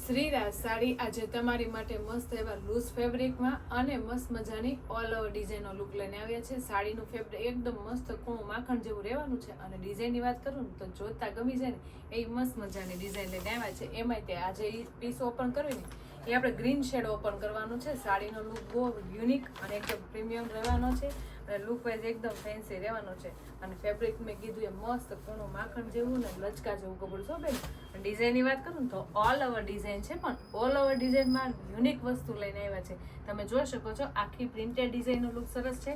શ્રીરાજ સાડી આજે તમારી માટે મસ્ત એવા લૂઝ ફેબ્રિકમાં અને મસ્ત મજાની ઓલ ઓવર ડિઝાઇનનો લુક લઈને આવ્યા છે. સાડીનું ફેબ્રિક એકદમ મસ્ત કૂણું માખણ જેવું રહેવાનું છે અને ડિઝાઇનની વાત કરું ને તો જોતા ગમી જાય ને એ મસ્ત મજાની ડિઝાઇન લઈને આવ્યા છે. એમાંય તે આજે એ પીસ ઓપન કરવી ને એ આપણે ગ્રીન શેડ ઓપન કરવાનું છે. સાડીનો લુક બહુ યુનિક અને એકદમ પ્રીમિયમ રહેવાનો છે અને લુક વાઇઝ એકદમ ફેન્સી રહેવાનો છે. અને ફેબ્રિક મેં કીધું એ મસ્ત કૂણું માખણ જેવું ને લચકા જેવું કપડું છો બેન. ડિઝાઇનની વાત કરું ને તો ઓલ ઓવર ડિઝાઇન છે, પણ ઓલ ઓવર ડિઝાઇનમાં યુનિક વસ્તુ લઈને આવ્યા છે. તમે જોઈ શકો છો આખી પ્રિન્ટેડ ડિઝાઇનનો લુક સરસ છે.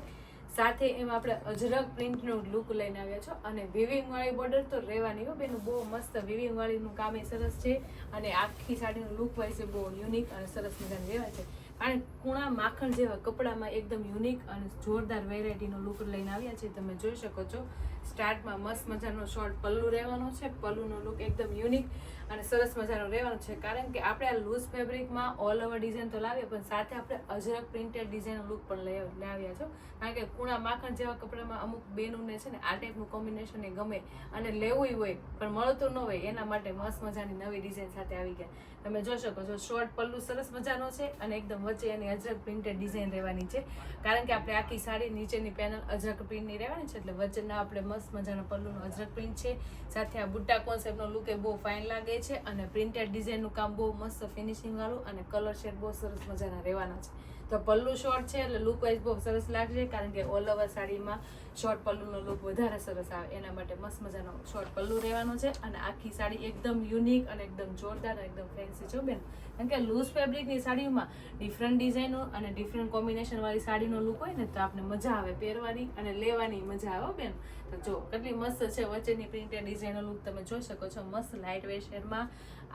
સાથે એમાં આપણે અજરક પ્રિન્ટનો લુક લઈને આવ્યા છો અને વિવિંગ વાળી બોર્ડર તો રહેવાની હો બેન, બહુ મસ્ત વિવિંગ વાળીનું કામ એ સરસ છે અને આખી સાડીનું લુક વાઇઝ બહુ યુનિક અને સરસ મજાનું રહેવા છે. અને કૂણા માખણ જેવા કપડામાં એકદમ યુનિક અને જોરદાર વેરાયટીનો લુક લઈને આવ્યા છે. તમે જોઈ શકો છો સ્ટાર્ટમાં મસ્ત મજાનો શોર્ટ પલ્લુ રહેવાનો છે. પલ્લુનો લુક એકદમ યુનિક અને સરસ મજાનો રહેવાનો છે, કારણ કે આપણે આ લૂઝ ફેબ્રિકમાં ઓલ ઓવર ડિઝાઇન તો લાવીએ પણ સાથે આપણે અજરક પ્રિન્ટેડ ડિઝાઇનનો લુક પણ લાવ્યા છો. કારણ કે કૂણા માખણ જેવા કપડામાં અમુક બેનોને છે ને આ ટાઈપનું કોમ્બિનેશન એ ગમે અને લેવું હોય પણ મળતું ન હોય, એના માટે મસ્ત મજાની નવી ડિઝાઇન સાથે આવી ગયા. તમે જોઈ શકો છો શોર્ટ પલ્લુ સરસ મજાનો છે અને એકદમ વચ્ચે એની અજરક પ્રિન્ટેડ ડિઝાઇન રહેવાની છે. કારણ કે આપણે આખી સાડી નીચેની પેનલ અજરક પ્રિન્ટની રહેવાની છે એટલે વચ્ચેના આપણે મસ્ત મજાનો પલ્લુનો અજરક પ્રિન્ટ છે. સાથે આ બુટ્ટા કોન્સેપ્ટનો લુક એ બહુ ફાઇન લાગે છે અને પ્રિન્ટેડ ડિઝાઇનનું કામ બહુ મસ્ત ફિનિશિંગ વાળું અને કલર શેડ બહુ સરસ મજાના રહેવાના છે. તો પલ્લુ શોર્ટ છે એટલે લુક વાઇઝ બહુ સરસ લાગશે, કારણ કે ઓલ ઓવર સાડીમાં શોર્ટ પલ્લુનો લુક વધારે સરસ આવે એના માટે મસ્ત મજાનો શોર્ટ પલ્લુ રહેવાનો છે. અને આખી સાડી એકદમ યુનિક અને એકદમ જોરદાર અને એકદમ ફેન્સી છે બેન. કારણ કે લૂઝ ફેબ્રિકની સાડીમાં ડિફરન્ટ ડિઝાઇનો અને ડિફરન્ટ કોમ્બિનેશન વાળી સાડીનો લુક હોય ને તો આપણે મજા આવે પહેરવાની અને લેવાની મજા આવે બેન. તો જો કેટલી મસ્ત છે વચ્ચેની પ્રિન્ટેડ ડિઝાઇનનો લુક તમે જોઈ શકો છો. મસ્ત લાઇટ વેટ શેડમાં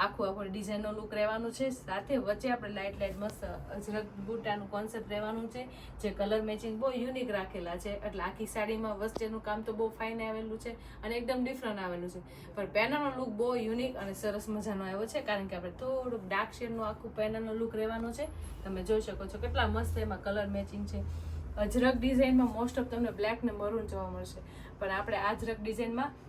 આખું આપણે ડિઝાઇનનો લુક રહેવાનું છે. સાથે વચ્ચે આપણે લાઇટ મસ્ત અજરક બુટાનું કોન્સેપ્ટ રહેવાનું છે, જે કલર મેચિંગ બહુ યુનિક રાખેલા છે. એટલે આખી સાડીમાં વચ્ચેનું કામ તો બહુ ફાઇન આવેલું છે અને એકદમ ડિફરન્ટ આવેલું છે, પણ પેનલનો લુક બહુ યુનિક અને સરસ મજાનો આવ્યો છે, કારણ કે આપણે થોડુંક ડાર્ક શેડનું આખું પેનલનો લુક રહેવાનો છે. તમે જોઈ શકો છો કેટલા મસ્ત એમાં કલર મેચિંગ છે. અજરક ડિઝાઇનમાં મોસ્ટ ઓફ તમને બ્લેક ને મરૂન જોવા મળશે, પણ આપણે આ અજરક ડિઝાઇનમાં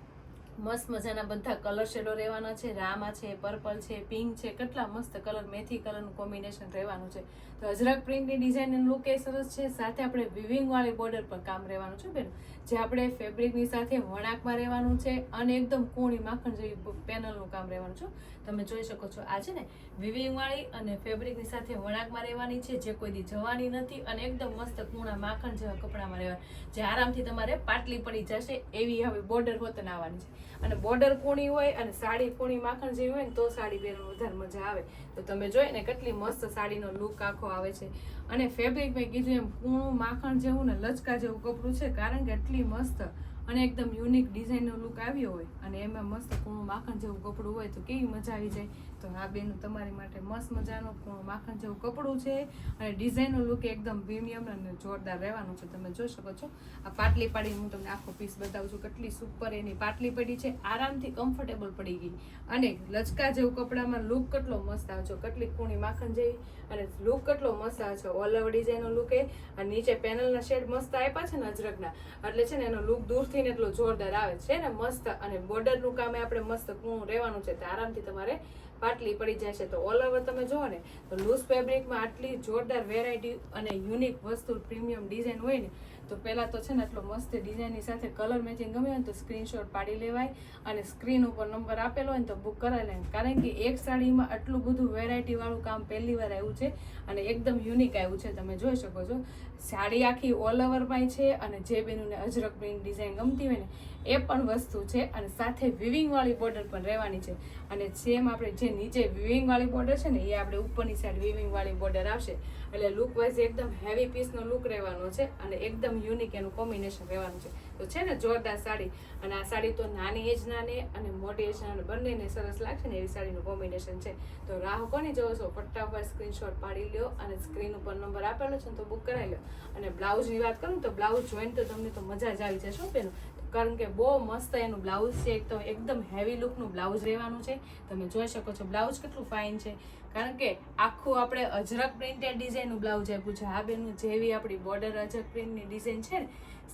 મસ્ત મજાના બધા કલર શેડો રહેવાના છે. રામા છે, પર્પલ છે, પિંક છે, કેટલા મસ્ત કલર મેથી કલરનું કોમ્બિનેશન રહેવાનું છે. તો અજરક પ્રિન્ટની ડિઝાઇનનું લુક એ સરસ છે. સાથે આપણે વિવિંગ વાળી બોર્ડર પર કામ રહેવાનું છે બેન, જે આપણે ફેબ્રિકની સાથે વણાકમાં રહેવાનું છે અને એકદમ કૂણી માખણ જેવી પેનલનું કામ રહેવાનું છે. તમે જોઈ શકો છો આ છે ને વિવિંગ વાળી અને ફેબ્રિકની સાથે વણાકમાં રહેવાની છે, જે કોઈ દી જવાની નથી અને એકદમ મસ્ત કૂણા માખણ જેવા કપડામાં રહેવાની, જે આરામથી તમારે પાટલી પડી જશે એવી હવે બોર્ડર હોતન આવવાની છે. અને બોર્ડર કૂણી હોય અને સાડી કૂણી માખણ જેવી હોય ને તો સાડી પહેરવાની વધારે મજા આવે. તો તમે જોઈ ને કેટલી મસ્ત સાડીનો લુક આખો આવે છે. અને ફેબ્રિક મેં કીધું એમ કૂણું માખણ જેવું ને લચકા જેવું કપડું છે, કારણ કે એટલી મસ્ત અને એકદમ યુનિક ડિઝાઇનનો લુક આવ્યો હોય અને એમાં મસ્ત કૂણું માખણ જેવું કપડું હોય તો કેવી મજા આવી જાય. તો આ બેનું તમારી માટે મસ્ત મજાનો કૂણું માખણ જેવું કપડું છે અને ડિઝાઇનનો લુક એકદમ પ્રીમિયમ અને જોરદાર રહેવાનું છે. તમે જોઈ શકો છો આ પાટલી પાડી હું તમને આખો પીસ બતાવું છું. કેટલી સુપર એની પાટલી પડી છે, આરામથી કમ્ફર્ટેબલ પડી ગઈ અને લચકા જેવું કપડામાં લુક કેટલો મસ્ત આવે છે. કેટલી કૂણી માખણ જેવી અને લુક કેટલો મસ્ત આવે છે. ઓલ ઓવર ડિઝાઇનનો લુક એ અને નીચે પેનલના શેડ મસ્ત આપ્યા છે ને અજરકના, એટલે છે ને એનો લુક દૂરથી ને એટલો જોરદાર આવે છે ને મસ્ત. અને બોર્ડરનું કામ આપણે મસ્ત કૂણું રહેવાનું છે, તો આરામથી તમારે પાટલી પડી જાય છે. તો ઓલ ઓવર તમે જુઓ ને તો લૂઝ ફેબ્રિકમાં આટલી જોરદાર વેરાયટી અને યુનિક વસ્તુ પ્રીમિયમ ડિઝાઇન હોય ને તો પહેલાં તો છે ને એટલો મસ્ત ડિઝાઇનની સાથે કલર મેચિંગ ગમે હોય ને તો સ્ક્રીનશોટ પાડી લેવાય અને સ્ક્રીન ઉપર નંબર આપેલો હોય ને તો બુક કરાવી લેવાય. કારણ કે એક સાડીમાં આટલું બધું વેરાયટીવાળું કામ પહેલી વાર આવ્યું છે અને એકદમ યુનિક આવ્યું છે. તમે જોઈ શકો છો સાડી આખી ઓલ ઓવરમાં છે અને જે બેનોને અજરક પ્રિન્ટ ડિઝાઇન ગમતી હોય ને એ પણ વસ્તુ છે અને સાથે વિવિંગ વાળી બોર્ડર પણ રહેવાની છે. અને સેમ આપણે જે નીચે વિવિંગ વાળી બોર્ડર છે ને એ આપણે ઉપરની સાઈડ વિવિંગ વાળી બોર્ડર આવશે, એટલે લુક વાઇઝ એકદમ હેવી પીસનો લુક રહેવાનો છે અને એકદમ યુનિક એનું કોમ્બિનેશન રહેવાનું છે. તો છે ને જોરદાર સાડી, અને આ સાડી તો નાની એજનાને અને મોટી એજના બંનેને સરસ લાગશે ને એવી સાડીનું કોમ્બિનેશન છે. તો રાહ કોની જોવો છો, ફટાફટ સ્ક્રીનશોટ પાડી લ્યો અને સ્ક્રીન ઉપર નંબર આપેલો છે ને તો બુક કરાવી લો. અને બ્લાઉઝની વાત કરું તો બ્લાઉઝ જોઈને તો તમને તો મજા જ આવી જશે શું બેન, કારણ કે બહુ મસ્ત એનું બ્લાઉઝ છે. તો એકદમ હેવી લુકનું બ્લાઉઝ રહેવાનું છે. તમે જોઈ શકો છો બ્લાઉઝ કેટલું ફાઇન છે, કારણ કે આખું આપણે અજરક પ્રિન્ટેડ ડિઝાઇનનું બ્લાઉઝ આપ્યું છે. આ બેનનું જેવી આપણી બોર્ડર અજરક પ્રિન્ટની ડિઝાઇન છે ને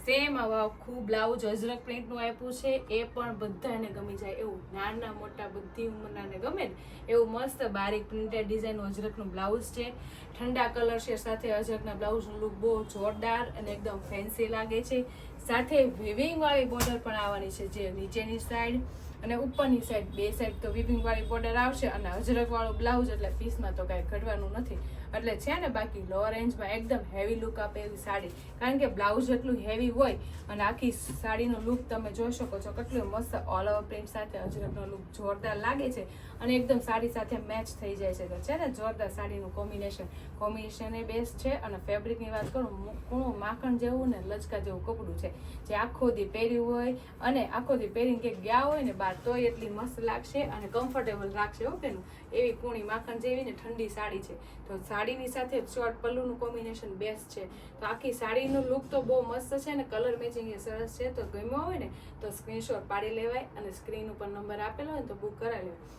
સેમ આવા આખું બ્લાઉઝ અજરક પ્રિન્ટનું આપ્યું છે, એ પણ બધાને ગમી જાય એવું, નાના મોટા બધી ઉંમરનાને ગમે ને એવું મસ્ત બારીક પ્રિન્ટેડ ડિઝાઇનનું અજરકનું બ્લાઉઝ છે. ઠંડા કલર છે, સાથે અજરકના બ્લાઉઝનું લુક બહુ જોરદાર અને એકદમ ફેન્સી લાગે છે. સાથે વિવિંગ વાળી બોર્ડર પણ આવવાની છે, જે નીચેની સાઈડ અને ઉપરની સાઈડ બે સાઈડ તો વિવિંગ વાળી બોર્ડર આવશે અને અજરક વાળું બ્લાઉઝ એટલે પીસમાં તો કાંઈ ઘટવાનું નથી. એટલે છે ને બાકી લો રેન્જમાં એકદમ હેવી લુક આપે એવી સાડી, કારણ કે બ્લાઉઝ એટલું હેવી હોય અને આખી સાડીનો લુક તમે જોઈ શકો છો કેટલું મસ્ત ઓલ ઓવર પ્રિન્ટ સાથે અજરકનો લુક જોરદાર લાગે છે અને એકદમ સાડી સાથે મેચ થઈ જાય છે. તો છે ને જોરદાર સાડીનું કોમ્બિનેશન એ બેસ્ટ છે. અને ફેબ્રિકની વાત કરું, કૂણું માખણ જેવું ને લચકા જેવું કપડું છે, જે આખો દી પહેર્યું હોય અને આખો દી પહેરીને કે ગયા હોય ને બહાર તોય એટલી મસ્ત લાગશે અને કમ્ફર્ટેબલ રાખશે. ઓકેનું એવી કૂણી માખણ જેવી ને ઠંડી સાડી છે. તો સાડીની સાથે શોર્ટ પલ્લુનું કોમ્બિનેશન બેસ્ટ છે. તો આખી સાડીનું લુક તો બહુ મસ્ત છે ને કલર મેચિંગ એ સરસ છે. તો ગમ્યો હોય ને તો સ્ક્રીનશોટ પાડી લેવાય અને સ્ક્રીન ઉપર નંબર આપેલો હોય ને તો બુક કરાવી લેવાય.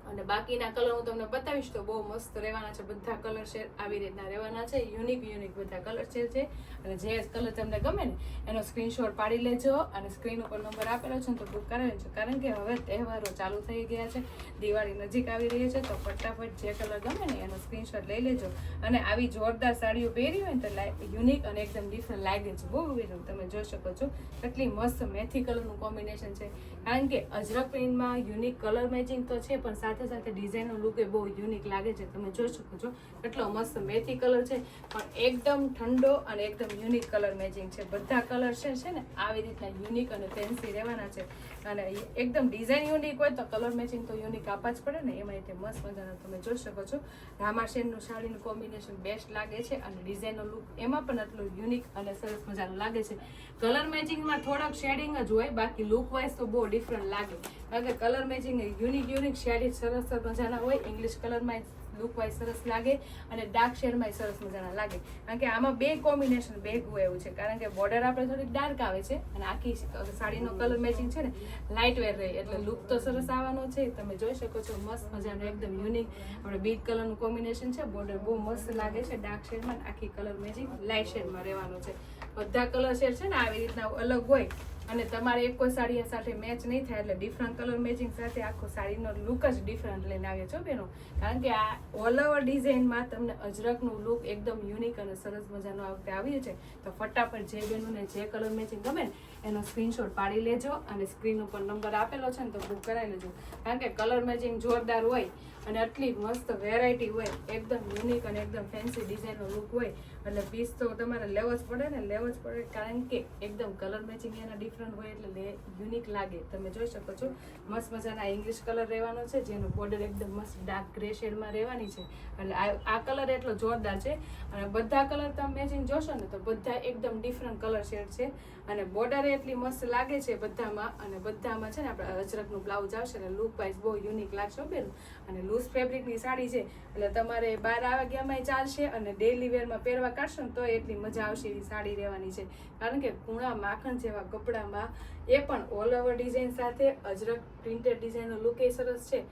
અને બાકીના કલર હું તમને બતાવીશ તો બહુ મસ્ત રહેવાના છે. બધા કલર શેડ આવી રીતના રહેવાના છે, યુનિક બધા કલર શેડ છે. અને જે કલર તમને ગમે ને એનો સ્ક્રીનશોટ પાડી લેજો અને સ્ક્રીન ઉપર નંબર આપેલો છે ને તો બુક કરાવી લેજો. કારણ કે હવે તહેવારો ચાલુ થઈ ગયા છે, દિવાળી નજીક આવી રહી છે, તો ફટાફટ જે કલર ગમે ને એનો સ્ક્રીનશોટ લઈ લેજો. અને આવી જોરદાર સાડીઓ પહેરી હોય ને તો યુનિક અને એકદમ ડિફરન્ટ લાગે છે. બહુ તમે જોઈ શકો છો કેટલી મસ્ત મેથી કલરનું કોમ્બિનેશન છે. કારણ કે અજરક પ્રિન્ટમાં યુનિક કલર મેચિંગ તો છે, પણ સાથે સાથે ડિઝાઇનનો લુક એ બહુ યુનિક લાગે છે. તમે જોઈ શકો છો કેટલો મસ્ત મેથી કલર છે, પણ એકદમ ઠંડો અને એકદમ યુનિક કલર મેચિંગ છે. બધા કલર છે ને આવી રીતના યુનિક અને ફેન્સી રહેવાના છે. અને એકદમ ડિઝાઇન યુનિક હોય તો કલર મેચિંગ તો યુનિક આપવા જ પડે ને, એમાં રીતે મસ્ત મજાનો તમે જોઈ શકો છો. રામા શેડનું સાડીનું કોમ્બિનેશન બેસ્ટ લાગે છે અને ડિઝાઇનનો લુક એમાં પણ એટલું યુનિક અને સરસ મજાનું લાગે છે. કલર મેચિંગમાં થોડાક શેડિંગ જ હોય, બાકી લુક વાઇઝ તો બહુ ડિફરન્ટ લાગે. કારણ કે કલર મેચિંગ યુનિક શેડિંગ સરસ મજાના હોય. ઇંગ્લિશ કલરમાં લુક વાઇઝ સરસ લાગે અને ડાર્ક શેડમાં સરસ મજાના લાગે. કારણ કે આમાં બે કોમ્બિનેશન ભેગું એવું છે, કારણ કે બોર્ડર આપણે થોડીક ડાર્ક આવે છે અને આખી સાડીનો કલર મેચિંગ છે ને લાઇટ વેર રહે, એટલે લુક તો સરસ આવવાનો છે. તમે જોઈ શકો છો મસ્ત મજાનું એકદમ યુનિક આપણે બીટ કલરનું કોમ્બિનેશન છે. બોર્ડર બહુ મસ્ત લાગે છે ડાર્ક શેડમાં, આખી કલર મેચિંગ લાઇટ શેડમાં રહેવાનું છે. બધા કલર શેડ છે ને આવી રીતના અલગ હોય અને તમારે એક કોઈ સાડી સાથે મેચ નહીં થાય, એટલે ડિફરન્ટ કલર મેચિંગ સાથે આખો સાડીનો લુક જ ડિફરન્ટ લઈને આવ્યો છો બેનો. કારણ કે આ ઓલ ઓવર ડિઝાઇનમાં તમને અજરકનું લુક એકદમ યુનિક અને સરસ મજાનું આ વખતે આવ્યું છે. તો ફટાફટ જે બેનોને જે કલર મેચિંગ ગમે ને એનો સ્ક્રીનશોટ પાડી લેજો અને સ્ક્રીન ઉપર નંબર આપેલો છે ને તો બુક કરાવી લેજો. કારણ કે કલર મેચિંગ જોરદાર હોય અને આટલી મસ્ત વેરાયટી હોય, એકદમ યુનિક અને એકદમ ફેન્સી ડિઝાઇનનો લુક હોય, એટલે પીસ તો તમારે લેવો જ પડે. કારણ કે એકદમ કલર મેચિંગ એના ડિફરન્ટ હોય એટલે યુનિક લાગે. તમે જોઈ શકો છો મસ્ત મજાના ઇંગ્લિશ કલર રહેવાનો છે, જેનો બોર્ડર એકદમ મસ્ત ડાર્ક ગ્રે શેડમાં રહેવાની છે. એટલે આ કલર એટલો જોરદાર છે. અને બધા કલર તમે મેચિંગ જોશો ને તો બધા એકદમ ડિફરન્ટ કલર શેડ છે અને બોર્ડર એટલી મસ્ત લાગે છે બધામાં. અને બધામાં છે ને આપણે અજરકનું બ્લાઉઝ આવશે એટલે લુક વાઇઝ બહુ યુનિક લાગશે બેન. અને લૂઝ ફેબ્રિકની સાડી છે એટલે તમારે બહાર વાગ્યામાંય ચાલશે અને ડેલી વેરમાં પહેરવા કાઢશો ને તો એટલી મજા આવશે એવી સાડી રહેવાની છે. કારણ કે કૂણા માખણ જેવા કપડામાં એ પણ ઓલ ઓવર ડિઝાઇન સાથે અજરક પ્રિન્ટેડ ડિઝાઇનનો લુક એ સરસ છે.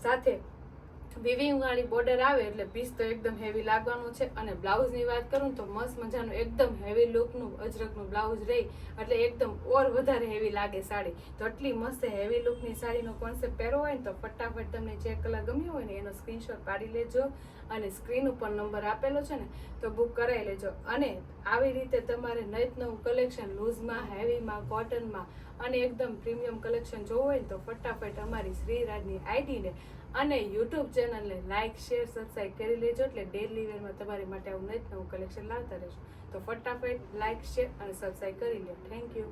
સાથે વિવિંગ વાળી બોર્ડર આવે એટલે પીસ તો એકદમ હેવી લાગવાનું છે. અને બ્લાઉઝની વાત કરું તો મસ્ત મજાનું એકદમ હેવી લુકનું અજરકનું બ્લાઉઝ રહી એટલે એકદમ ઓર વધારે હેવી લાગે સાડી. તો આટલી મસ્ત હેવી લુકની સાડીનો કોન્સેપ્ટ પહેરો હોય ને તો ફટાફટ તમને જે કલર ગમ્યો હોય ને એનો સ્ક્રીનશોટ પાડી લેજો અને સ્ક્રીન ઉપર નંબર આપેલો છે ને તો બુક કરાવી લેજો. અને આવી રીતે તમારે નવું કલેક્શન લૂઝમાં, હેવીમાં, કોટનમાં અને એકદમ પ્રીમિયમ કલેક્શન જોવું હોય ને તો ફટાફટ અમારી શ્રીરાજની આઈડીને અને યુટ્યુબ ચેનલને લાઇક, શેર, સબસ્ક્રાઈબ કરી લેજો. એટલે ડેલી વેરમાં તમારી માટે આવું નવું કલેક્શન લાવતા રહેશું. તો ફટાફટ લાઇક, શેર અને સબસ્ક્રાઈબ કરી લો. Thank you.